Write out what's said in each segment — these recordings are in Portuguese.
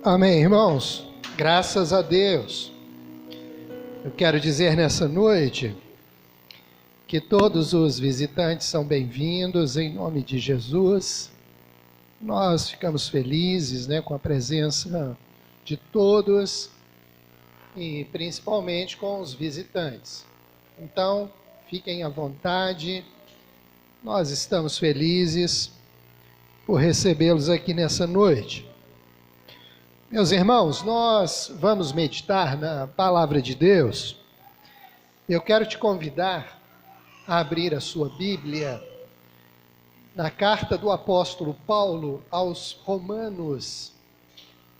Amém, irmãos. Graças a Deus. Eu quero dizer nessa noite que todos os visitantes são bem-vindos em nome de Jesus. Nós ficamos felizes, com a presença de todos e principalmente com os visitantes. Então, fiquem à vontade. Nós estamos felizes por recebê-los aqui nessa noite. Meus irmãos, nós vamos meditar na palavra de Deus. Eu quero te convidar a abrir a sua Bíblia na carta do apóstolo Paulo aos Romanos,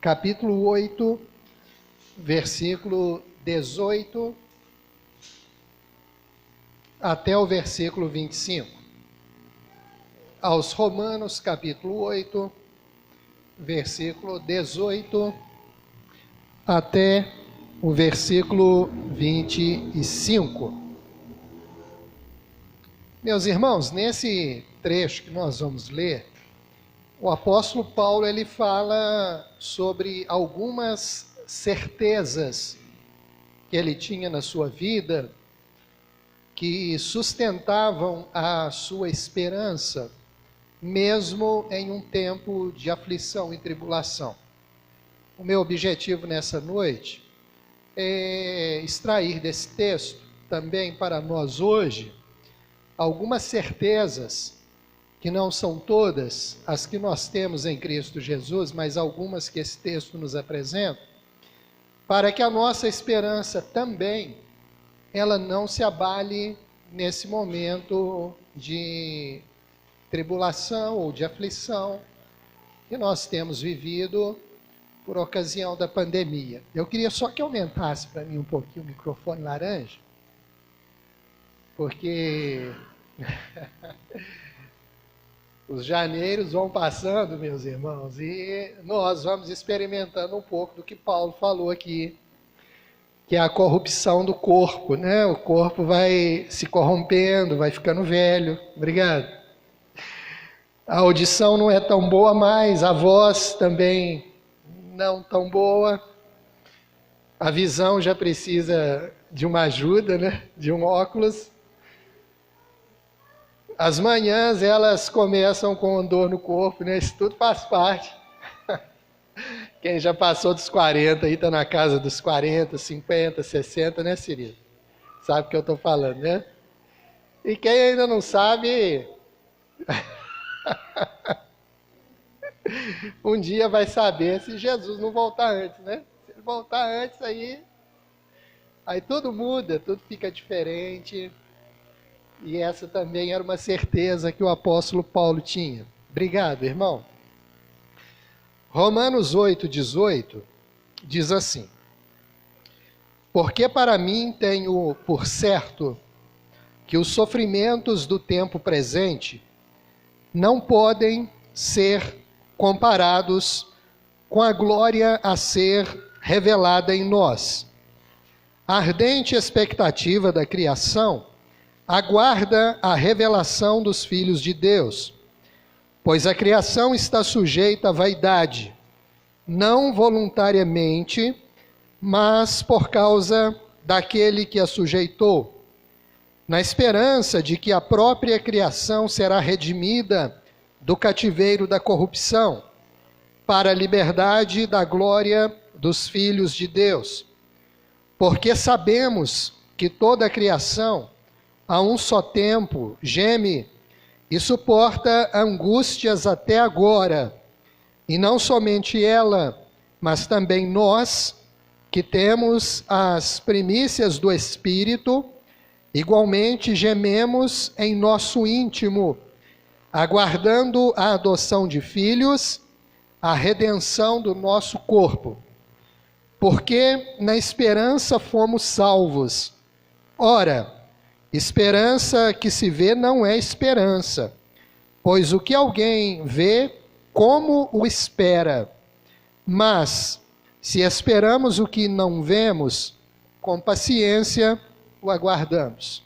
capítulo 8, versículo 18 até o versículo 25. Aos Romanos, capítulo 8, versículo 18 até o versículo 25. Meus irmãos, nesse trecho que nós vamos ler, o apóstolo Paulo ele fala sobre algumas certezas que ele tinha na sua vida que sustentavam a sua esperança, mesmo em um tempo de aflição e tribulação. O meu objetivo nessa noite é extrair desse texto também para nós hoje algumas certezas, que não são todas as que nós temos em Cristo Jesus, mas algumas que esse texto nos apresenta, para que a nossa esperança também, ela não se abale nesse momento de tribulação ou de aflição que nós temos vivido por ocasião da pandemia. Eu queria só que aumentasse para mim um pouquinho o microfone laranja, porque os janeiros vão passando, meus irmãos, e nós vamos experimentando um pouco do que Paulo falou aqui, que é a corrupção do corpo, O corpo vai se corrompendo, vai ficando velho. Obrigado. A audição não é tão boa mais, a voz também não tão boa. A visão já precisa de uma ajuda, De um óculos. As manhãs, elas começam com dor no corpo, Isso tudo faz parte. Quem já passou dos 40 aí, está na casa dos 40, 50, 60, Cirilo? Sabe o que eu estou falando, E quem ainda não sabe... um dia vai saber se Jesus não voltar antes, Se ele voltar antes, aí tudo muda, tudo fica diferente. E essa também era uma certeza que o apóstolo Paulo tinha. Obrigado, irmão. Romanos 8:18 diz assim: porque para mim tenho por certo que os sofrimentos do tempo presente não podem ser comparados com a glória a ser revelada em nós. A ardente expectativa da criação aguarda a revelação dos filhos de Deus, pois a criação está sujeita à vaidade, não voluntariamente, mas por causa daquele que a sujeitou, na esperança de que a própria criação será redimida do cativeiro da corrupção, para a liberdade da glória dos filhos de Deus. Porque sabemos que toda a criação, a um só tempo, geme e suporta angústias até agora, e não somente ela, mas também nós, que temos as primícias do Espírito, igualmente gememos em nosso íntimo, aguardando a adoção de filhos, a redenção do nosso corpo. Porque na esperança fomos salvos. Ora, esperança que se vê não é esperança, pois o que alguém vê, como o espera? Mas, se esperamos o que não vemos, com paciência o aguardamos.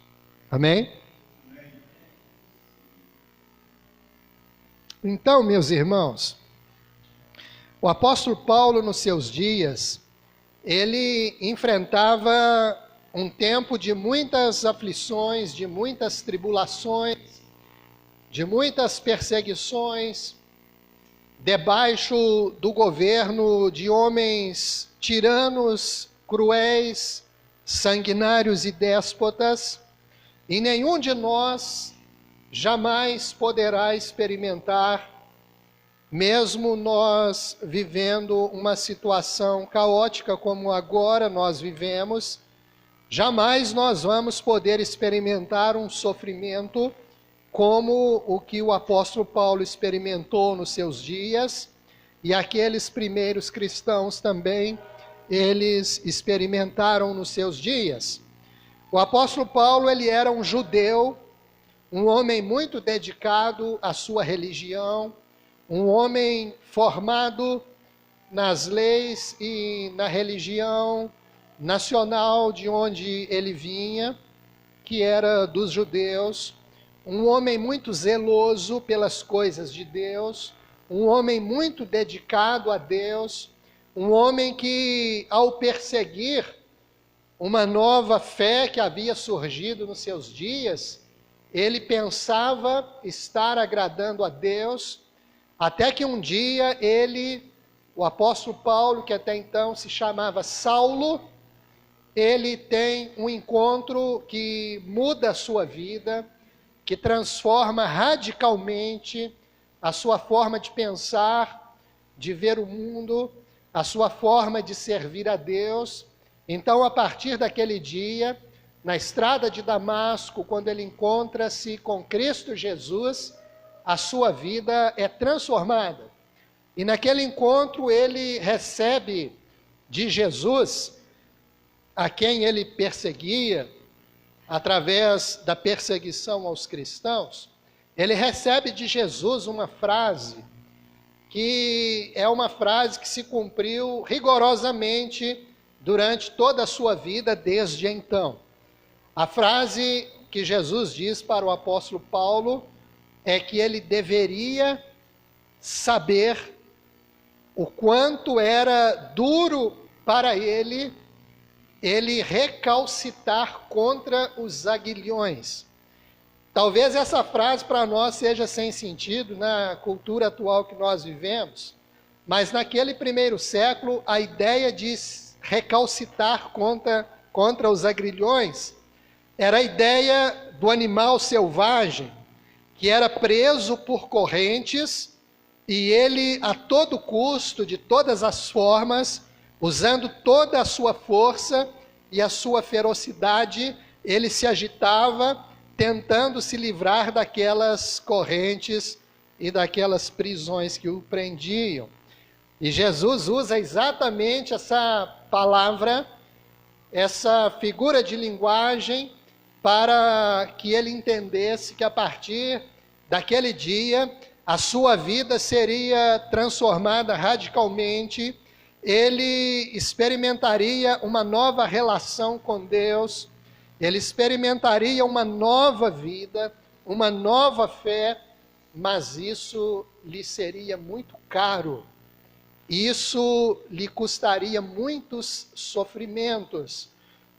Amém? Então, meus irmãos, o apóstolo Paulo, nos seus dias, ele enfrentava um tempo de muitas aflições, de muitas tribulações, de muitas perseguições, debaixo do governo de homens tiranos, cruéis, sanguinários e déspotas, e nenhum de nós jamais poderá experimentar, mesmo nós vivendo uma situação caótica como agora nós vivemos, jamais nós vamos poder experimentar um sofrimento como o que o apóstolo Paulo experimentou nos seus dias, e aqueles primeiros cristãos também, eles experimentaram nos seus dias. O apóstolo Paulo, ele era um judeu, um homem muito dedicado à sua religião, um homem formado nas leis e na religião nacional de onde ele vinha, que era dos judeus, um homem muito zeloso pelas coisas de Deus, um homem muito dedicado a Deus, um homem que, ao perseguir uma nova fé que havia surgido nos seus dias, ele pensava estar agradando a Deus, até que um dia ele, o apóstolo Paulo, que até então se chamava Saulo, ele tem um encontro que muda a sua vida, que transforma radicalmente a sua forma de pensar, de ver o mundo, a sua forma de servir a Deus. Então, a partir daquele dia, na estrada de Damasco, quando ele encontra-se com Cristo Jesus, a sua vida é transformada. E naquele encontro ele recebe de Jesus, a quem ele perseguia, através da perseguição aos cristãos, ele recebe de Jesus uma frase, que é uma frase que se cumpriu rigorosamente durante toda a sua vida desde então. A frase que Jesus diz para o apóstolo Paulo é que ele deveria saber o quanto era duro para ele recalcitar contra os aguilhões. Talvez essa frase para nós seja sem sentido na cultura atual que nós vivemos, mas naquele primeiro século a ideia de recalcitar contra os aguilhões era a ideia do animal selvagem que era preso por correntes e ele, a todo custo, de todas as formas, usando toda a sua força e a sua ferocidade, ele se agitava, tentando se livrar daquelas correntes e daquelas prisões que o prendiam. E Jesus usa exatamente essa palavra, essa figura de linguagem, para que ele entendesse que a partir daquele dia, a sua vida seria transformada radicalmente. Ele experimentaria uma nova relação com Deus, ele experimentaria uma nova vida, uma nova fé, mas isso lhe seria muito caro. Isso lhe custaria muitos sofrimentos,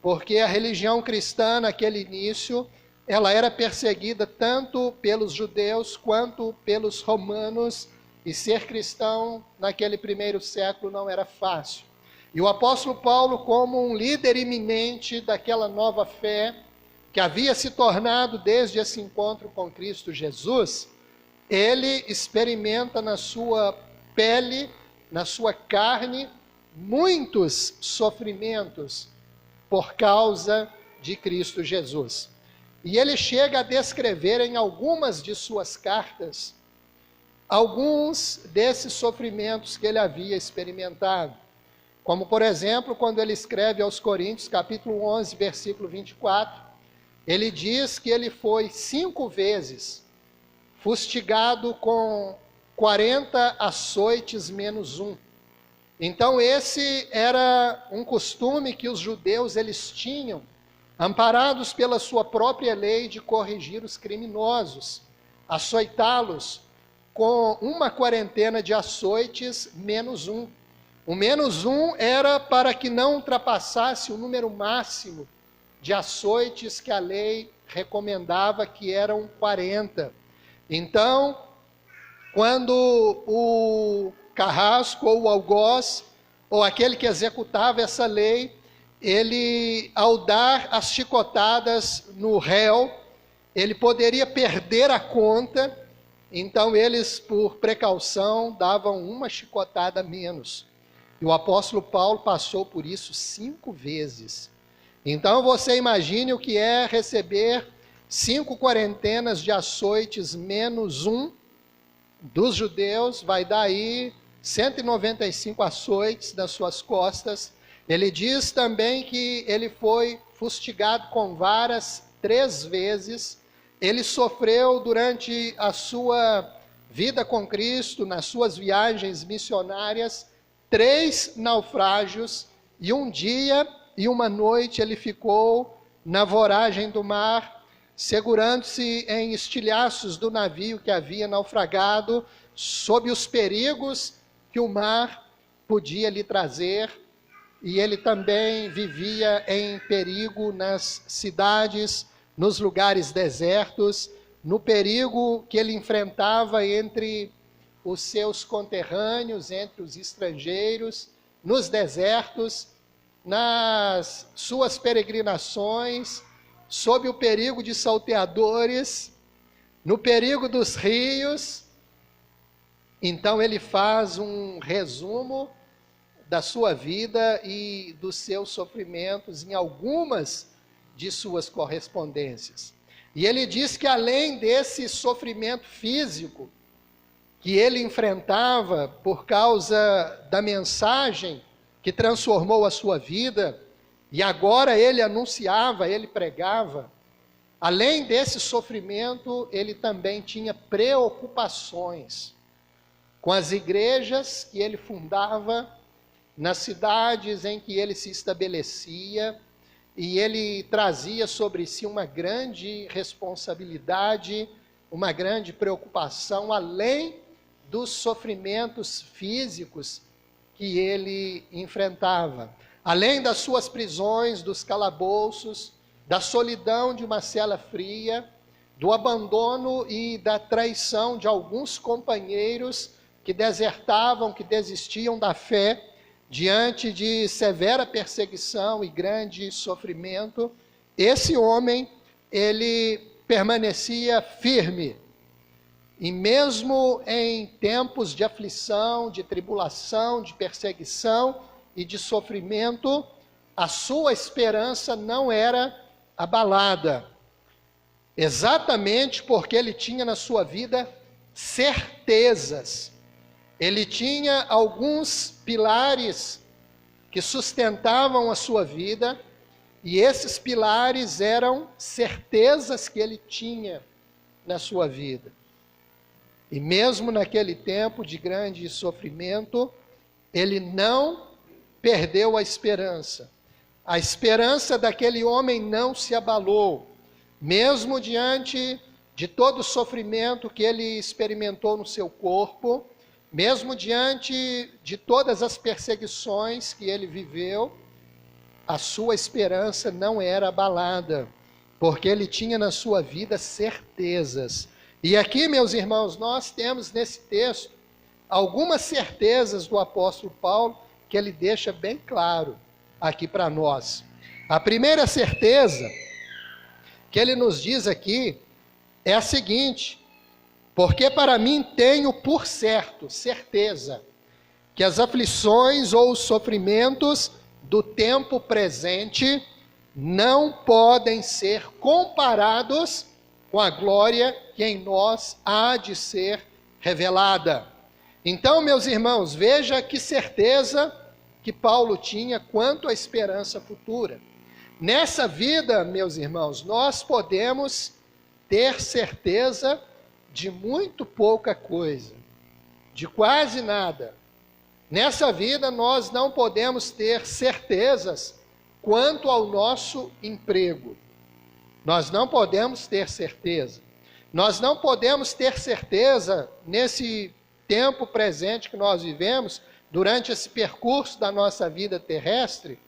porque a religião cristã naquele início, ela era perseguida tanto pelos judeus quanto pelos romanos, e ser cristão naquele primeiro século não era fácil. E o apóstolo Paulo, como um líder iminente daquela nova fé, que havia se tornado desde esse encontro com Cristo Jesus, ele experimenta na sua pele, na sua carne, muitos sofrimentos por causa de Cristo Jesus. E ele chega a descrever em algumas de suas cartas alguns desses sofrimentos que ele havia experimentado. Como, por exemplo, quando ele escreve aos Coríntios, capítulo 11, versículo 24, ele diz que ele foi 5 vezes fustigado com 40 açoites menos 1. Então esse era um costume que os judeus eles tinham amparados pela sua própria lei de corrigir os criminosos, açoitá-los com uma quarentena de açoites menos um. O menos um era para que não ultrapassasse o número máximo de açoites que a lei recomendava, que eram 40. Então, quando o carrasco ou o algoz, ou aquele que executava essa lei, ele, ao dar as chicotadas no réu, ele poderia perder a conta. Então eles, por precaução, davam uma chicotada a menos. E o apóstolo Paulo passou por isso 5 vezes. Então você imagine o que é receber 5 quarentenas de açoites menos um dos judeus, vai dar aí 195 açoites das suas costas. Ele diz também que ele foi fustigado com varas 3 vezes. Ele sofreu durante a sua vida com Cristo, nas suas viagens missionárias, 3 naufrágios, e um dia e uma noite ele ficou na voragem do mar, segurando-se em estilhaços do navio que havia naufragado, sob os perigos que o mar podia lhe trazer. E ele também vivia em perigo nas cidades, nos lugares desertos, no perigo que ele enfrentava entre os seus conterrâneos, entre os estrangeiros, nos desertos, nas suas peregrinações, sob o perigo de salteadores, no perigo dos rios. Então ele faz um resumo da sua vida e dos seus sofrimentos em algumas de suas correspondências. E ele diz que além desse sofrimento físico que ele enfrentava por causa da mensagem que transformou a sua vida, e agora ele anunciava, ele pregava, além desse sofrimento, ele também tinha preocupações com as igrejas que ele fundava, nas cidades em que ele se estabelecia, e ele trazia sobre si uma grande responsabilidade, uma grande preocupação, além dos sofrimentos físicos que ele enfrentava. Além das suas prisões, dos calabouços, da solidão de uma cela fria, do abandono e da traição de alguns companheiros que desertavam, que desistiam da fé, diante de severa perseguição e grande sofrimento, esse homem, ele permanecia firme. E mesmo em tempos de aflição, de tribulação, de perseguição e de sofrimento, a sua esperança não era abalada. Exatamente porque ele tinha na sua vida certezas. Ele tinha alguns pilares que sustentavam a sua vida, e esses pilares eram certezas que ele tinha na sua vida. E mesmo naquele tempo de grande sofrimento, ele não perdeu a esperança. A esperança daquele homem não se abalou, mesmo diante de todo o sofrimento que ele experimentou no seu corpo, mesmo diante de todas as perseguições que ele viveu, a sua esperança não era abalada, porque ele tinha na sua vida certezas. E aqui, meus irmãos, nós temos nesse texto algumas certezas do apóstolo Paulo que ele deixa bem claro aqui para nós. A primeira certeza que ele nos diz aqui é a seguinte: porque para mim tenho por certo, certeza, que as aflições ou os sofrimentos do tempo presente não podem ser comparados com a glória que em nós há de ser revelada. Então, meus irmãos, veja que certeza que Paulo tinha quanto à esperança futura. Nessa vida, meus irmãos, nós podemos ter certeza de muito pouca coisa, de quase nada. Nessa vida nós não podemos ter certezas quanto ao nosso emprego. Nós não podemos ter certeza. Nós não podemos ter certeza nesse tempo presente que nós vivemos, durante esse percurso da nossa vida terrestre,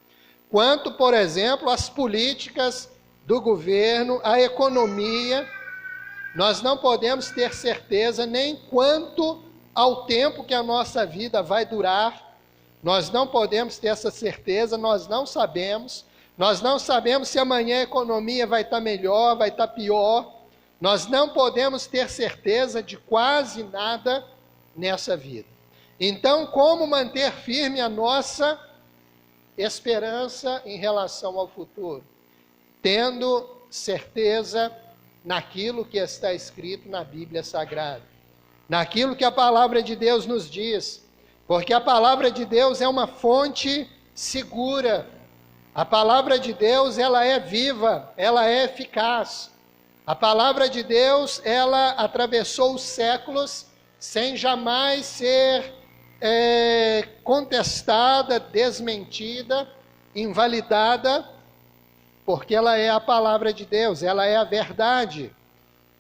quanto, por exemplo, às políticas do governo, à economia. Nós não podemos ter certeza nem quanto ao tempo que a nossa vida vai durar. Nós não podemos ter essa certeza, nós não sabemos. Nós não sabemos se amanhã a economia vai estar melhor, vai estar pior. Nós não podemos ter certeza de quase nada nessa vida. Então, como manter firme a nossa esperança em relação ao futuro? Tendo certeza naquilo que está escrito na Bíblia Sagrada, naquilo que a palavra de Deus nos diz, porque a palavra de Deus é uma fonte segura. A palavra de Deus, ela é viva, ela é eficaz. A palavra de Deus, ela atravessou os séculos sem jamais ser contestada, desmentida, invalidada, porque ela é a palavra de Deus, ela é a verdade.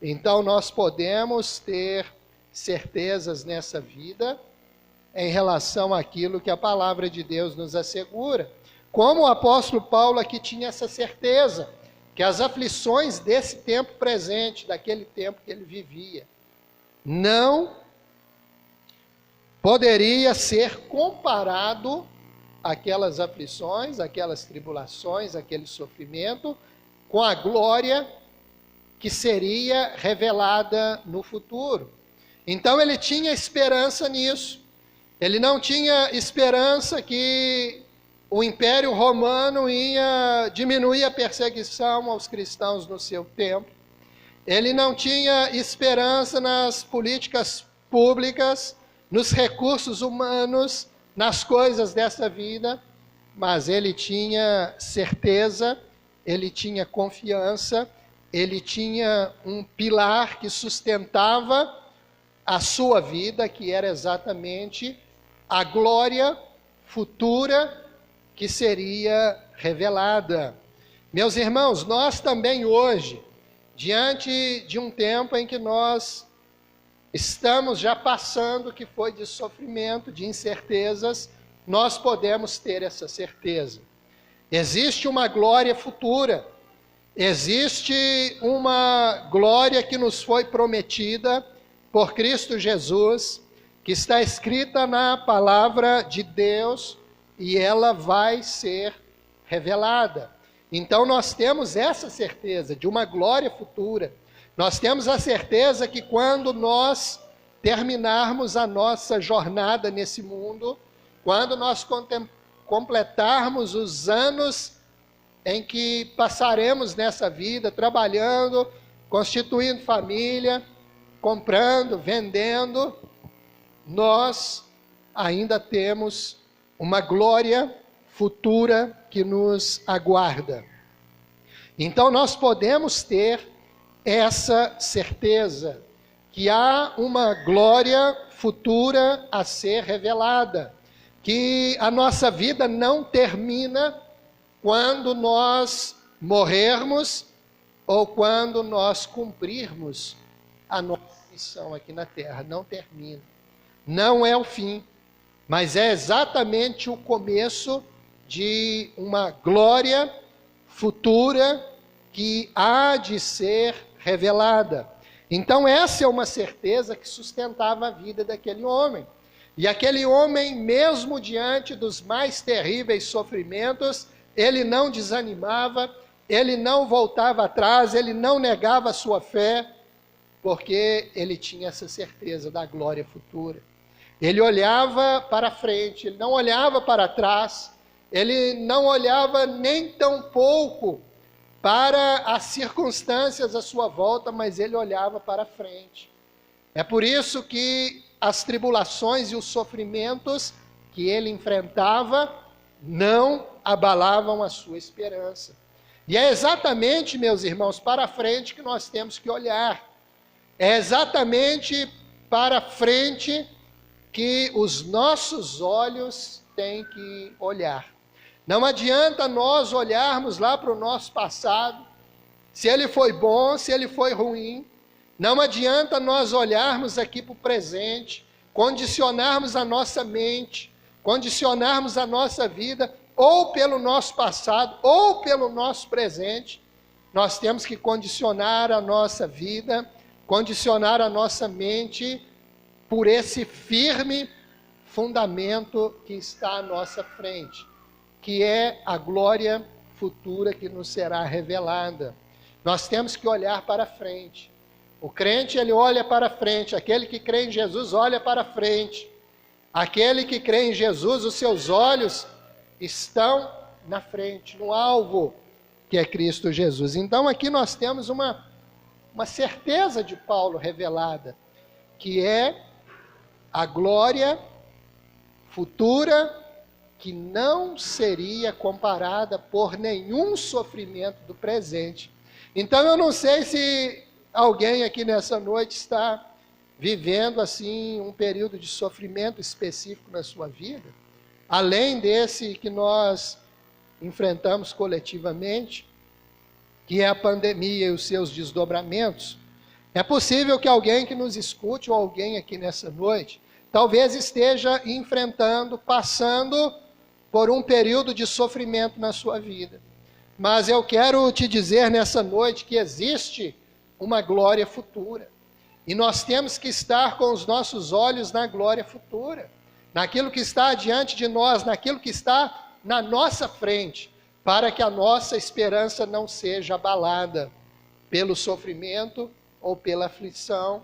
Então nós podemos ter certezas nessa vida em relação àquilo que a palavra de Deus nos assegura. Como o apóstolo Paulo aqui tinha essa certeza, que as aflições desse tempo presente, daquele tempo que ele vivia, não poderia ser comparado àquelas aflições, aquelas tribulações, aquele sofrimento, com a glória que seria revelada no futuro. Então ele tinha esperança nisso. Ele não tinha esperança que o Império Romano ia diminuir a perseguição aos cristãos no seu tempo. Ele não tinha esperança nas políticas públicas, nos recursos humanos, nas coisas dessa vida, mas ele tinha certeza, ele tinha confiança, ele tinha um pilar que sustentava a sua vida, que era exatamente a glória futura que seria revelada. Meus irmãos, nós também hoje, diante de um tempo em que nós estamos já passando, que foi de sofrimento, de incertezas, nós podemos ter essa certeza. Existe uma glória futura, existe uma glória que nos foi prometida por Cristo Jesus, que está escrita na palavra de Deus, e ela vai ser revelada. Então nós temos essa certeza de uma glória futura. Nós temos a certeza que quando nós terminarmos a nossa jornada nesse mundo, quando nós completarmos os anos em que passaremos nessa vida, trabalhando, constituindo família, comprando, vendendo, nós ainda temos uma glória futura que nos aguarda. Então nós podemos ter essa certeza que há uma glória futura a ser revelada, que a nossa vida não termina quando nós morrermos ou quando nós cumprirmos a nossa missão aqui na terra. Não termina. Não é o fim, mas é exatamente o começo de uma glória futura que há de ser revelada. Então essa é uma certeza que sustentava a vida daquele homem. E aquele homem, mesmo diante dos mais terríveis sofrimentos, ele não desanimava, ele não voltava atrás, ele não negava a sua fé, porque ele tinha essa certeza da glória futura. Ele olhava para frente, ele não olhava para trás, ele não olhava nem tão pouco para as circunstâncias à sua volta, mas ele olhava para frente. É por isso que as tribulações e os sofrimentos que ele enfrentava não abalavam a sua esperança. E é exatamente, meus irmãos, para frente que nós temos que olhar. É exatamente para frente que os nossos olhos têm que olhar. Não adianta nós olharmos lá para o nosso passado, se ele foi bom, se ele foi ruim. Não adianta nós olharmos aqui para o presente, condicionarmos a nossa mente, condicionarmos a nossa vida, ou pelo nosso passado, ou pelo nosso presente. Nós temos que condicionar a nossa vida, condicionar a nossa mente por esse firme fundamento que está à nossa frente, que é a glória futura que nos será revelada. Nós temos que olhar para frente. O crente, ele olha para frente. Aquele que crê em Jesus olha para frente. Aquele que crê em Jesus, os seus olhos estão na frente, no alvo, que é Cristo Jesus. Então aqui nós temos uma certeza de Paulo revelada, que é a glória futura que não seria comparada por nenhum sofrimento do presente. Então eu não sei se alguém aqui nessa noite está vivendo assim um período de sofrimento específico na sua vida, além desse que nós enfrentamos coletivamente, que é a pandemia e os seus desdobramentos. É possível que alguém que nos escute, ou alguém aqui nessa noite, talvez esteja enfrentando, passando por um período de sofrimento na sua vida. Mas eu quero te dizer nessa noite que existe uma glória futura. E nós temos que estar com os nossos olhos na glória futura, naquilo que está diante de nós, naquilo que está na nossa frente, para que a nossa esperança não seja abalada pelo sofrimento ou pela aflição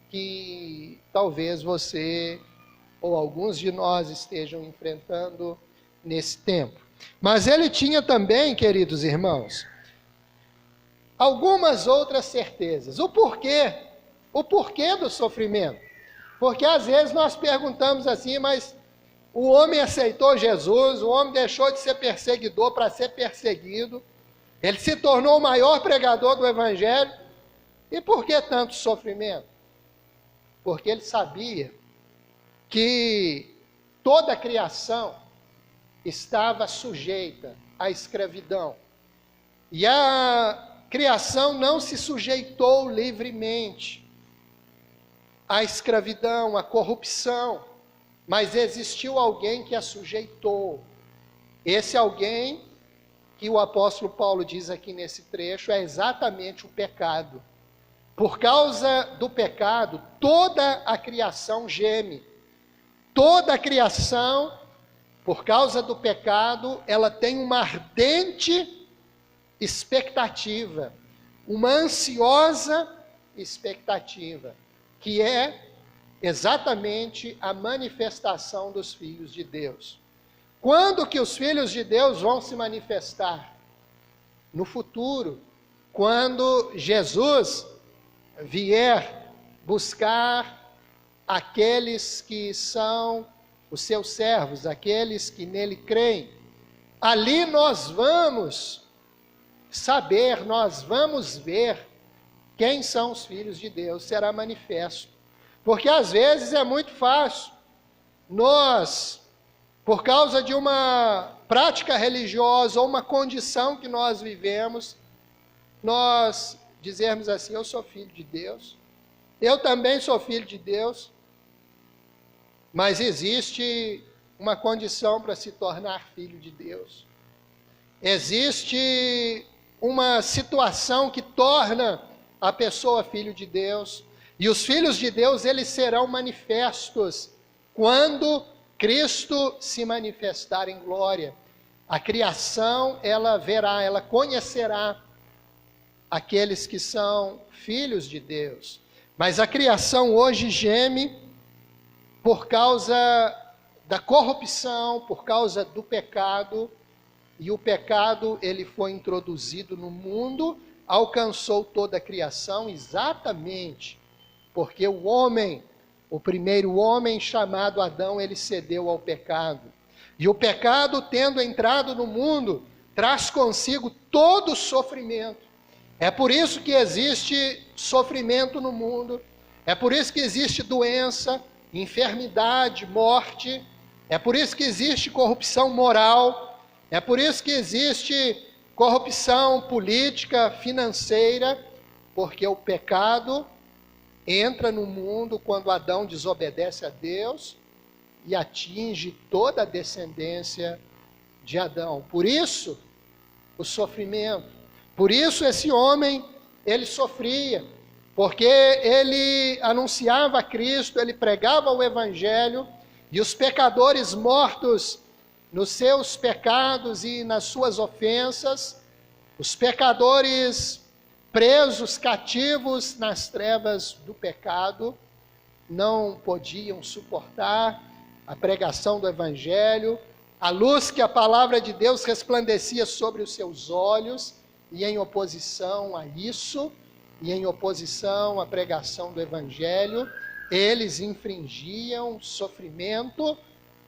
que talvez você ou alguns de nós estejam enfrentando nesse tempo. Mas ele tinha também, queridos irmãos, algumas outras certezas. O porquê do sofrimento. Porque às vezes nós perguntamos assim, mas o homem aceitou Jesus, o homem deixou de ser perseguidor para ser perseguido, ele se tornou o maior pregador do Evangelho, e por que tanto sofrimento? Porque ele sabia que toda a criação estava sujeita à escravidão. E a criação não se sujeitou livremente à escravidão, à corrupção, mas existiu alguém que a sujeitou. Esse alguém que o apóstolo Paulo diz aqui nesse trecho é exatamente o pecado. Por causa do pecado, toda a criação geme. Toda a criação, por causa do pecado, ela tem uma ardente expectativa, uma ansiosa expectativa, que é exatamente a manifestação dos filhos de Deus. Quando que os filhos de Deus vão se manifestar? No futuro, quando Jesus vier buscar aqueles que são os seus servos, aqueles que nele creem. Ali nós vamos saber, nós vamos ver quem são os filhos de Deus, será manifesto. Porque às vezes é muito fácil nós, por causa de uma prática religiosa ou uma condição que nós vivemos, nós dizermos assim, eu sou filho de Deus, eu também sou filho de Deus, mas existe uma condição para se tornar filho de Deus. Existe uma situação que torna a pessoa filho de Deus, e os filhos de Deus, eles serão manifestos quando Cristo se manifestar em glória. A criação, ela verá, ela conhecerá aqueles que são filhos de Deus. Mas a criação hoje geme por causa da corrupção, por causa do pecado, e o pecado, ele foi introduzido no mundo, alcançou toda a criação exatamente porque o homem, o primeiro homem chamado Adão, ele cedeu ao pecado. E o pecado, tendo entrado no mundo, traz consigo todo o sofrimento. É por isso que existe sofrimento no mundo, é por isso que existe doença, enfermidade, morte, é por isso que existe corrupção moral, É por isso que existe corrupção política, financeira, porque o pecado entra no mundo quando Adão desobedece a Deus e atinge toda a descendência de Adão. Por isso, o sofrimento. Por isso esse homem, ele sofria, porque ele anunciava Cristo, ele pregava o Evangelho, e os pecadores mortos nos seus pecados e nas suas ofensas, os pecadores presos, cativos nas trevas do pecado, não podiam suportar a pregação do Evangelho, a luz que a palavra de Deus resplandecia sobre os seus olhos, e em oposição a isso, e em oposição à pregação do Evangelho, eles infringiam sofrimento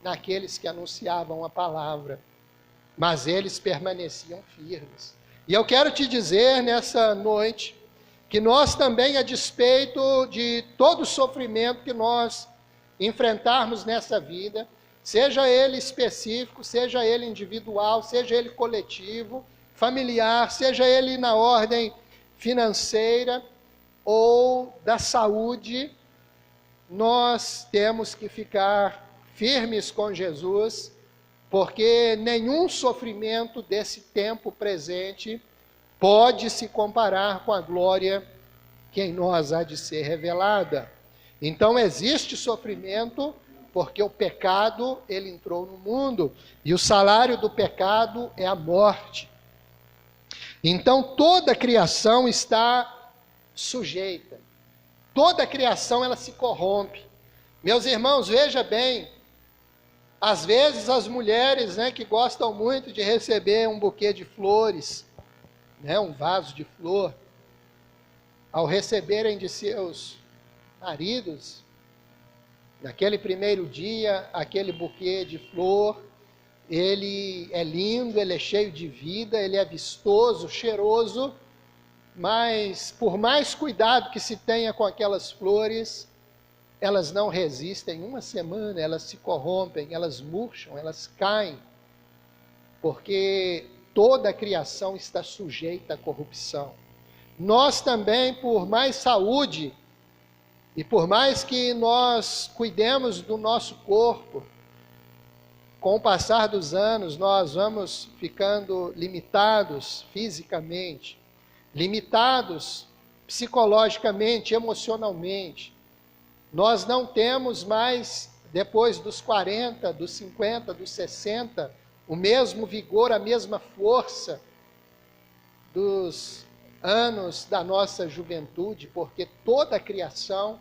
naqueles que anunciavam a palavra, mas eles permaneciam firmes. E eu quero te dizer nessa noite, que nós também, a despeito de todo o sofrimento que nós enfrentarmos nessa vida, seja ele específico, seja ele individual, seja ele coletivo, familiar, seja ele na ordem financeira ou da saúde, nós temos que ficar firmes com Jesus, porque nenhum sofrimento desse tempo presente pode se comparar com a glória que em nós há de ser revelada. Então existe sofrimento, porque o pecado, ele entrou no mundo, e o salário do pecado é a morte. Então toda a criação está sujeita. Toda a criação, ela se corrompe. Meus irmãos, veja bem, às vezes as mulheres, que gostam muito de receber um buquê de flores, um vaso de flor, ao receberem de seus maridos, naquele primeiro dia, aquele buquê de flor, ele é lindo, ele é cheio de vida, ele é vistoso, cheiroso, mas por mais cuidado que se tenha com aquelas flores, elas não resistem uma semana, elas se corrompem, elas murcham, elas caem, porque toda a criação está sujeita à corrupção. Nós também, por mais saúde, e por mais que nós cuidemos do nosso corpo, com o passar dos anos, nós vamos ficando limitados fisicamente, limitados psicologicamente, emocionalmente. Nós não temos mais, depois dos 40, dos 50, dos 60, o mesmo vigor, a mesma força dos anos da nossa juventude, porque toda a criação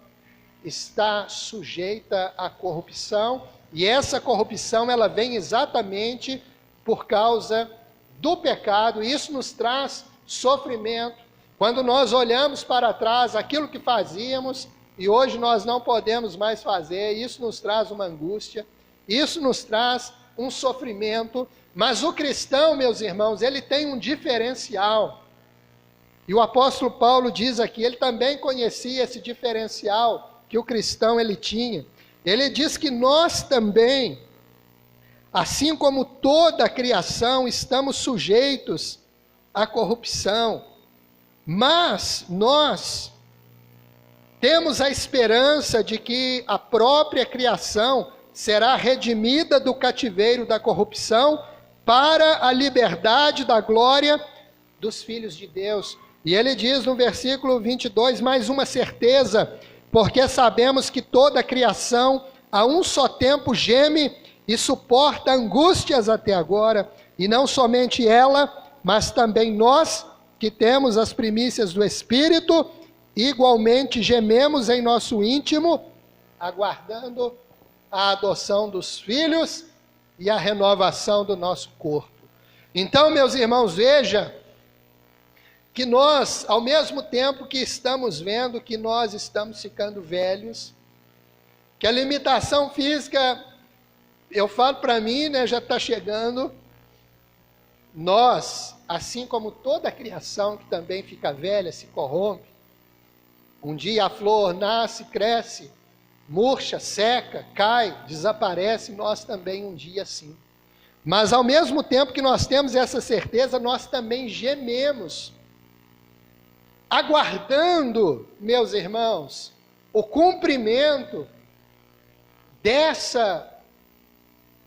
está sujeita à corrupção, e essa corrupção ela vem exatamente por causa do pecado, e isso nos traz sofrimento. Quando nós olhamos para trás, aquilo que fazíamos, e hoje nós não podemos mais fazer, isso nos traz uma angústia, isso nos traz um sofrimento, mas o cristão, meus irmãos, ele tem um diferencial. E o apóstolo Paulo diz aqui, ele também conhecia esse diferencial que o cristão ele tinha. Ele diz que nós também, assim como toda a criação, estamos sujeitos à corrupção, mas nós temos a esperança de que a própria criação será redimida do cativeiro da corrupção para a liberdade da glória dos filhos de Deus. E ele diz no versículo 22, mais uma certeza, porque sabemos que toda a criação a um só tempo geme e suporta angústias até agora, e não somente ela, mas também nós, que temos as primícias do Espírito, igualmente gememos em nosso íntimo, aguardando a adoção dos filhos e a renovação do nosso corpo. Então, meus irmãos, veja que nós, ao mesmo tempo que estamos vendo que nós estamos ficando velhos, que a limitação física, eu falo para mim, já está chegando, nós, assim como toda a criação que também fica velha, se corrompe, um dia a flor nasce, cresce, murcha, seca, cai, desaparece, nós também um dia sim. Mas ao mesmo tempo que nós temos essa certeza, nós também gememos, aguardando, meus irmãos, o cumprimento dessa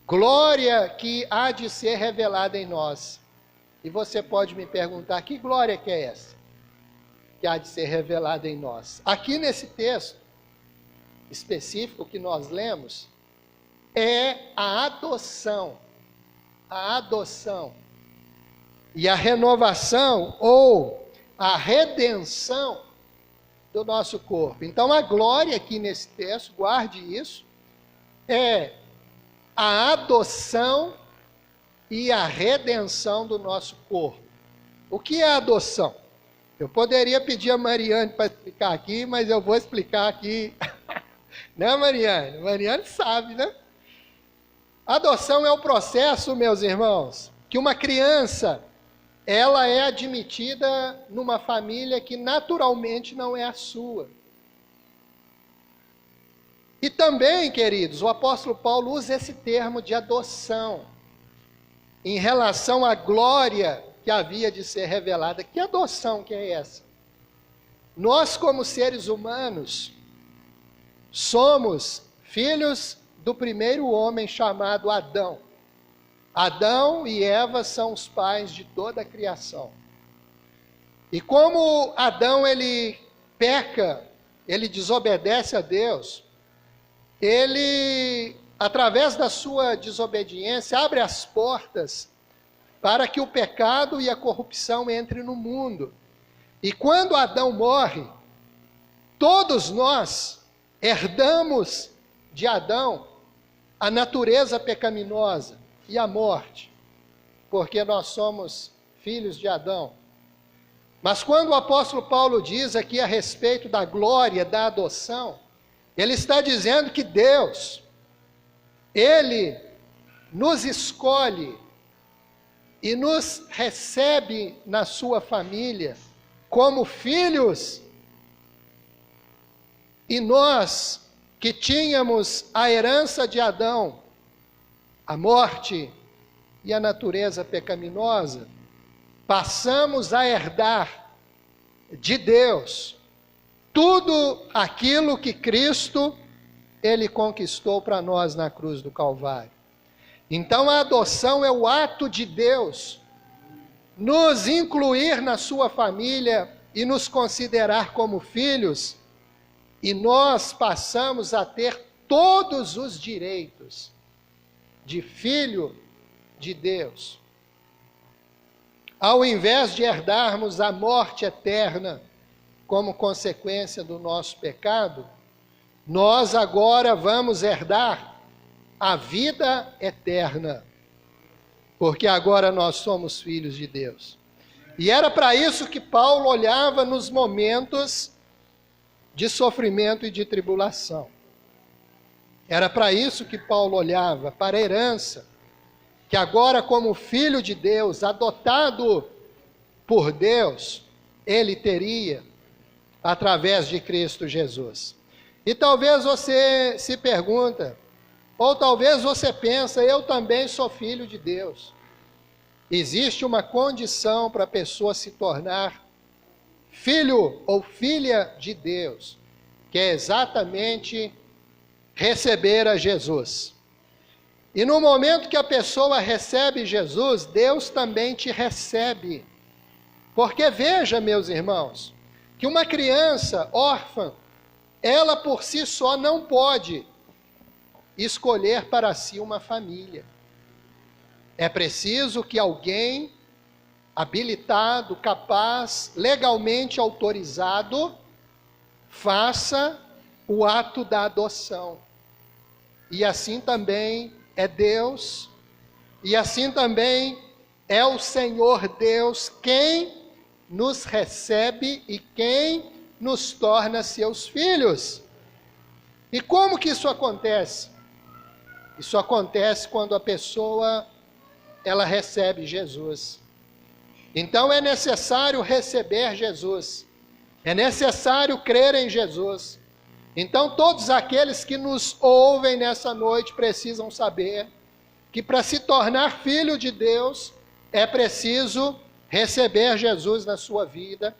glória que há de ser revelada em nós. E você pode me perguntar, que glória que é essa? Que há de ser revelada em nós. Aqui nesse texto específico que nós lemos, é a adoção. A adoção. E a renovação ou a redenção do nosso corpo. Então a glória aqui nesse texto, guarde isso, é a adoção e a redenção do nosso corpo. O que é a adoção? Eu poderia pedir a Mariane para explicar aqui, mas eu vou explicar aqui. Né, Mariane? Mariane sabe, né? Adoção é o processo, meus irmãos, que uma criança, ela é admitida numa família que naturalmente não é a sua. E também, queridos, o apóstolo Paulo usa esse termo de adoção em relação à glória que havia de ser revelada. Que adoção que é essa? Nós, como seres humanos, somos filhos do primeiro homem chamado Adão. Adão e Eva são os pais de toda a criação. E como Adão ele peca, ele desobedece a Deus, ele, através da sua desobediência, abre as portas para que o pecado e a corrupção entrem no mundo. E quando Adão morre, todos nós herdamos de Adão a natureza pecaminosa e a morte, porque nós somos filhos de Adão. Mas quando o apóstolo Paulo diz aqui a respeito da glória da adoção, ele está dizendo que Deus, Ele nos escolhe e nos recebe na sua família como filhos, e nós que tínhamos a herança de Adão, a morte e a natureza pecaminosa, passamos a herdar de Deus tudo aquilo que Cristo, Ele conquistou para nós na cruz do Calvário. Então a adoção é o ato de Deus nos incluir na sua família e nos considerar como filhos, e nós passamos a ter todos os direitos de filho de Deus. Ao invés de herdarmos a morte eterna como consequência do nosso pecado, nós agora vamos herdar a vida eterna, porque agora nós somos filhos de Deus. E era para isso que Paulo olhava nos momentos de sofrimento e de tribulação. Era para isso que Paulo olhava, para a herança, que agora, como filho de Deus, adotado por Deus, ele teria através de Cristo Jesus. E talvez você se pergunta, ou talvez você pensa, eu também sou filho de Deus. Existe uma condição para a pessoa se tornar filho ou filha de Deus, que é exatamente receber a Jesus. E no momento que a pessoa recebe Jesus, Deus também te recebe. Porque veja, meus irmãos, que uma criança órfã, ela por si só não pode escolher para si uma família. É preciso que alguém habilitado, capaz, legalmente autorizado, faça o ato da adoção. E assim também é Deus, e assim também é o Senhor Deus quem nos recebe e quem nos torna seus filhos. E como que isso acontece? Isso acontece quando a pessoa, ela recebe Jesus. Então é necessário receber Jesus, é necessário crer em Jesus. Então todos aqueles que nos ouvem nessa noite precisam saber que para se tornar filho de Deus é preciso receber Jesus na sua vida,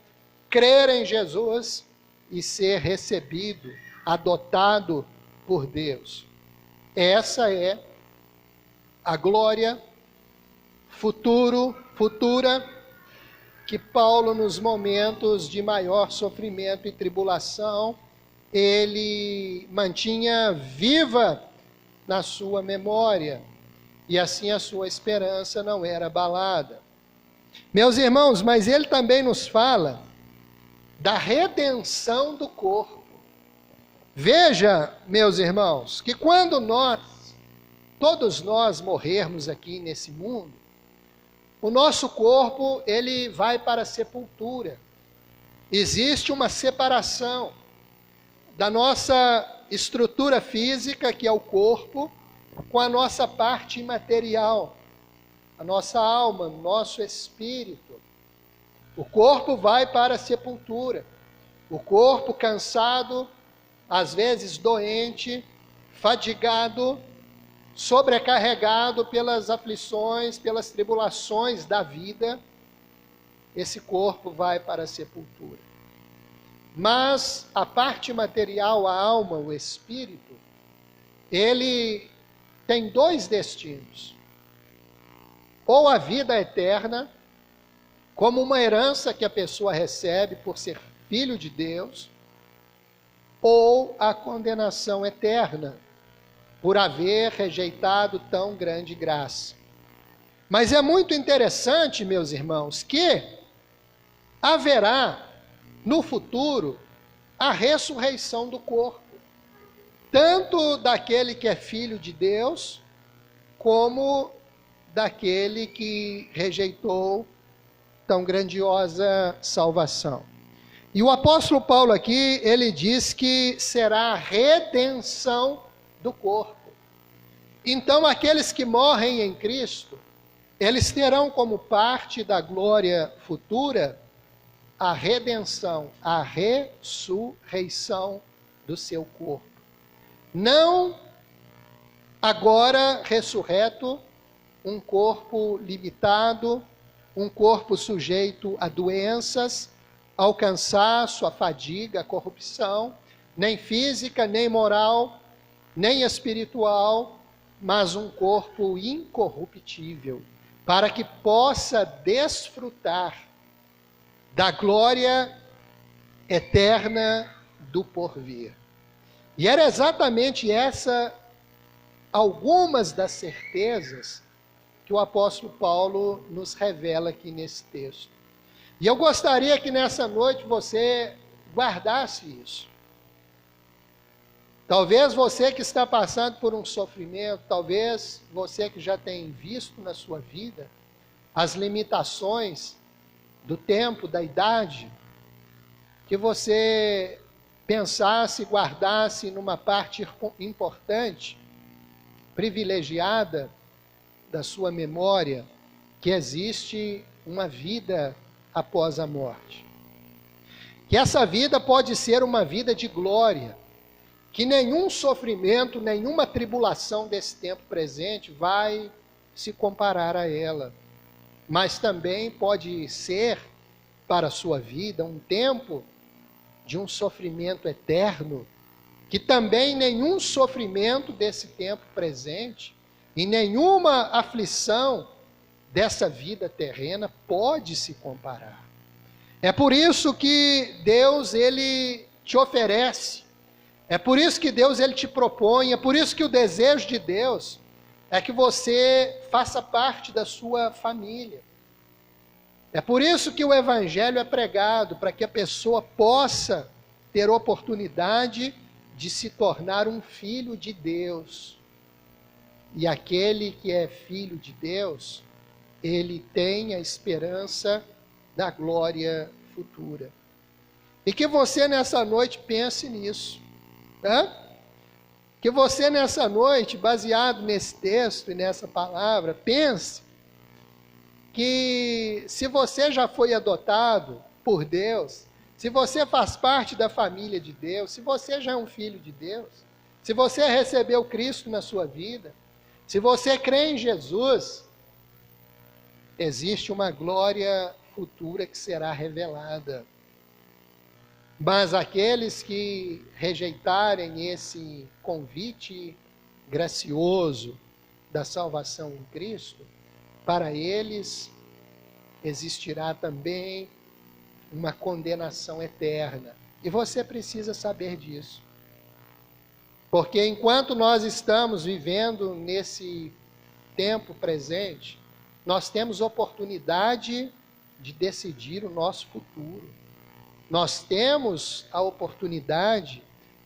crer em Jesus e ser recebido, adotado por Deus. Essa é a glória futura que Paulo, nos momentos de maior sofrimento e tribulação, ele mantinha viva na sua memória, e assim a sua esperança não era abalada. Meus irmãos, mas ele também nos fala da redenção do corpo. Veja, meus irmãos, que quando todos nós morrermos aqui nesse mundo, o nosso corpo, ele vai para a sepultura. Existe uma separação da nossa estrutura física, que é o corpo, com a nossa parte imaterial, a nossa alma, nosso espírito. O corpo vai para a sepultura. O corpo cansado, às vezes doente, fadigado, sobrecarregado pelas aflições, pelas tribulações da vida, esse corpo vai para a sepultura. Mas a parte material, a alma, o espírito, ele tem dois destinos. Ou a vida eterna, como uma herança que a pessoa recebe por ser filho de Deus, ou a condenação eterna, por haver rejeitado tão grande graça. Mas é muito interessante, meus irmãos, que haverá no futuro a ressurreição do corpo, tanto daquele que é filho de Deus, como daquele que rejeitou tão grandiosa salvação. E o apóstolo Paulo aqui, ele diz que será a redenção do corpo. Então, aqueles que morrem em Cristo, eles terão como parte da glória futura a redenção, a ressurreição do seu corpo. Não agora ressurreto, um corpo limitado, um corpo sujeito a doenças, ao cansaço, a fadiga, a corrupção, nem física, nem moral, nem espiritual, mas um corpo incorruptível, para que possa desfrutar da glória eterna do porvir. E era exatamente essa algumas das certezas que o apóstolo Paulo nos revela aqui nesse texto. E eu gostaria que nessa noite você guardasse isso. Talvez você que está passando por um sofrimento, talvez você que já tem visto na sua vida as limitações do tempo, da idade, que você pensasse, guardasse numa parte importante, privilegiada da sua memória, que existe uma vida após a morte. Que essa vida pode ser uma vida de glória, que nenhum sofrimento, nenhuma tribulação desse tempo presente vai se comparar a ela. Mas também pode ser para a sua vida um tempo de um sofrimento eterno, que também nenhum sofrimento desse tempo presente e nenhuma aflição dessa vida terrena pode se comparar. É por isso que Deus, ele te oferece, é por isso que Deus, ele te propõe, é por isso que o desejo de Deus é que você faça parte da sua família. É por isso que o evangelho é pregado, para que a pessoa possa ter oportunidade de se tornar um filho de Deus. E aquele que é filho de Deus, ele tem a esperança da glória futura. E que você nessa noite pense nisso. Né? Que você nessa noite, baseado nesse texto e nessa palavra, pense que se você já foi adotado por Deus, se você faz parte da família de Deus, se você já é um filho de Deus, se você recebeu Cristo na sua vida, Se você crê em Jesus, existe uma glória futura que será revelada. Mas aqueles que rejeitarem esse convite gracioso da salvação em Cristo, para eles existirá também uma condenação eterna. E você precisa saber disso. Porque enquanto nós estamos vivendo nesse tempo presente, nós temos oportunidade de decidir o nosso futuro. Nós temos a oportunidade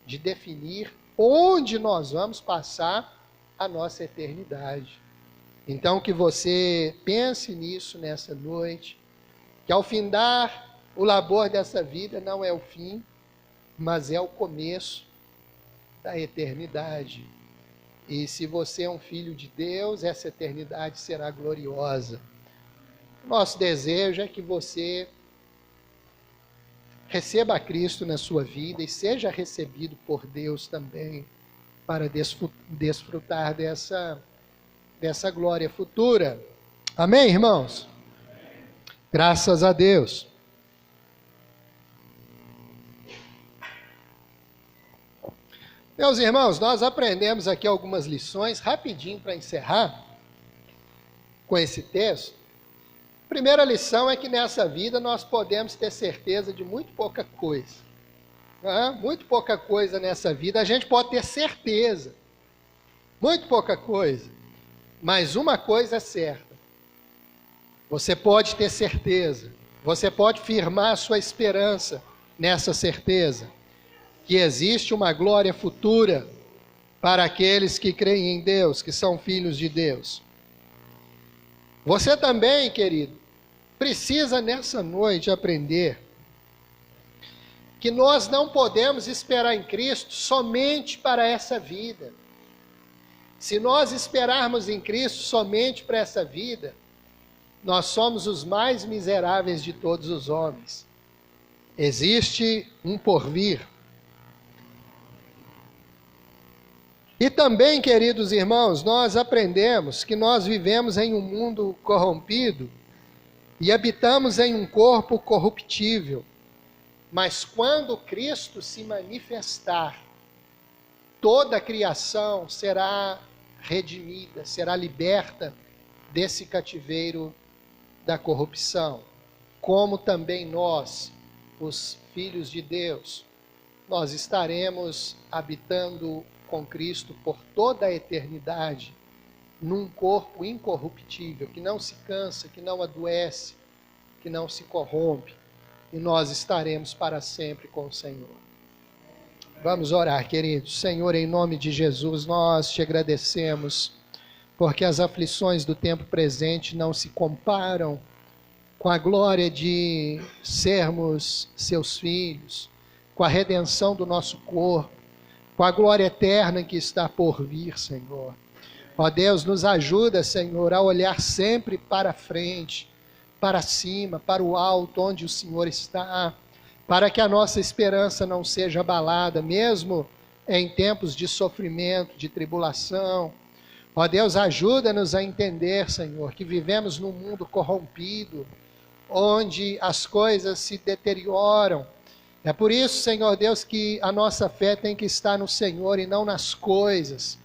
de definir onde nós vamos passar a nossa eternidade. Então que você pense nisso nessa noite, que ao findar o labor dessa vida não é o fim, mas é o começo da eternidade. E se você é um filho de Deus, essa eternidade será gloriosa. Nosso desejo é que você receba a Cristo na sua vida e seja recebido por Deus também, para desfrutar dessa glória futura. Amém, irmãos? Graças a Deus. Meus irmãos, nós aprendemos aqui algumas lições, rapidinho para encerrar com esse texto. A primeira lição é que nessa vida nós podemos ter certeza de muito pouca coisa. Muito pouca coisa nessa vida, a gente pode ter certeza. Muito pouca coisa. Mas uma coisa é certa. Você pode ter certeza. Você pode firmar a sua esperança nessa certeza. Que existe uma glória futura para aqueles que creem em Deus, que são filhos de Deus. Você também, querido, precisa nessa noite aprender que nós não podemos esperar em Cristo somente para essa vida. Se nós esperarmos em Cristo somente para essa vida, nós somos os mais miseráveis de todos os homens. Existe um porvir. E também, queridos irmãos, nós aprendemos que nós vivemos em um mundo corrompido e habitamos em um corpo corruptível. Mas quando Cristo se manifestar, toda a criação será redimida, será liberta desse cativeiro da corrupção. Como também nós, os filhos de Deus, nós estaremos habitando com Cristo por toda a eternidade, num corpo incorruptível, que não se cansa, que não adoece, que não se corrompe, e nós estaremos para sempre com o Senhor. Vamos orar, queridos. Senhor, em nome de Jesus, nós te agradecemos, porque as aflições do tempo presente não se comparam com a glória de sermos seus filhos, com a redenção do nosso corpo, com a glória eterna que está por vir, Senhor. Ó Deus, nos ajuda, Senhor, a olhar sempre para frente, para cima, para o alto, onde o Senhor está, para que a nossa esperança não seja abalada, mesmo em tempos de sofrimento, de tribulação. Ó Deus, ajuda-nos a entender, Senhor, que vivemos num mundo corrompido, onde as coisas se deterioram. É por isso, Senhor Deus, que a nossa fé tem que estar no Senhor e não nas coisas.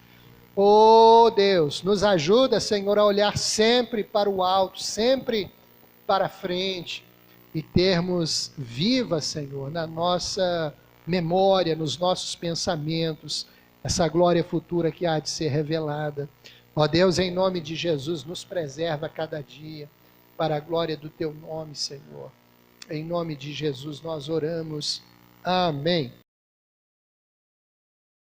Oh Deus, nos ajuda, Senhor, a olhar sempre para o alto, sempre para frente e termos viva, Senhor, na nossa memória, nos nossos pensamentos, essa glória futura que há de ser revelada. Ó Deus, em nome de Jesus, nos preserva a cada dia para a glória do Teu nome, Senhor. Em nome de Jesus nós oramos. Amém.